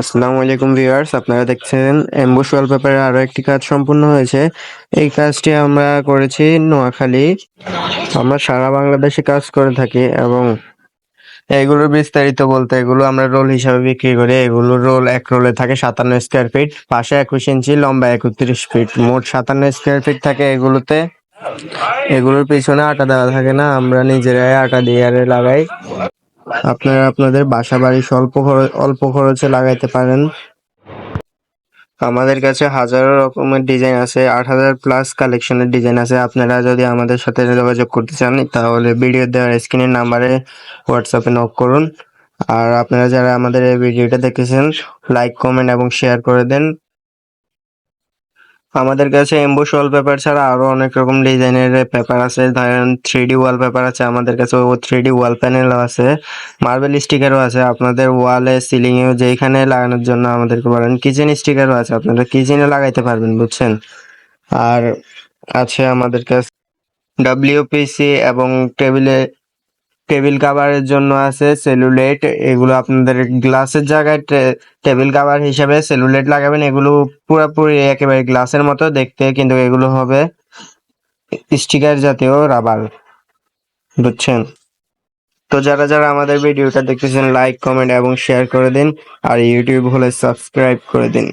আসসালামু আলাইকুম ভিউয়ার্স, আপনারা দেখছেন এমবুশ ওয়ালপেপারের আরো একটি কাজ সম্পূর্ণ হয়েছে। এই কাজটি আমরা করেছি নোয়াখালী। আমরা সারা বাংলাদেশে কাজ করে থাকি এবং এগুলোর বিস্তারিত বলতে এগুলো আমরা রোল হিসাবে বিক্রি করি। এগুলোর রোল এক রোলে থাকে 57 স্কোয়ার ফিট, পাশে 21 ইঞ্চি, লম্বা 31 ফিট, মোট 57 স্কোয়ার ফিট থাকে এগুলোতে। এগুলোর পিছনে আটা দেওয়া থাকে না, আমরা নিজেরাই আটা দিয়ে লাগাই। আপনারা আপনাদের বাসা বাড়ি অল্প খরচে লাগাইতে পারেন। আমাদের কাছে হাজারো রকমের ডিজাইন আছে, 8,000+ কালেকশনের ডিজাইন আছে। আপনারা যদি আমাদের সাথে যোগাযোগ করতে চান তাহলে ভিডিও দেওয়ার স্ক্রিনের নাম্বারে হোয়াটসঅ্যাপে নক করুন। আর আপনারা যারা আমাদের এই ভিডিওটা দেখতেছেন, লাইক, কমেন্ট এবং শেয়ার করে দেন। আমাদের কাছে এমবোস ওয়ালপেপার ছাড়া আরো অনেক রকম ডিজাইনের পেপার আছে। ধরেন 3D ওয়ালপেপার আছে আমাদের কাছে, 3D ওয়াল প্যানেলও আছে, মার্বেল স্টিকারও আছে। আপনাদের ওয়ালে, সিলিং এ যেখানে লাগানোর জন্য আমাদেরকে বলেন। কিচেন স্টিকারও আছে, আপনারা কিচেনে লাগাইতে পারবেন, বুঝছেন। আর আছে আমাদের কাছে ডব্লিউপিসি এবং টেবিল কাভারের জন্য আছে সেলুলেট। এগুলো আপনাদের গ্লাসের জায়গায় টেবিল কাভার হিসেবে সেলুলেট লাগাবেন। এগুলো পুরোপুরি একেবারে গ্লাসের মতো দেখতে, কিন্তু এগুলো হবে স্টিকার জাতীয় রাবার, বুঝছেন। তো যারা যারা আমাদের ভিডিওটা দেখতেছেন, লাইক, কমেন্ট এবং শেয়ার করে দিন। আর ইউটিউব হলে সাবস্ক্রাইব করে দিন।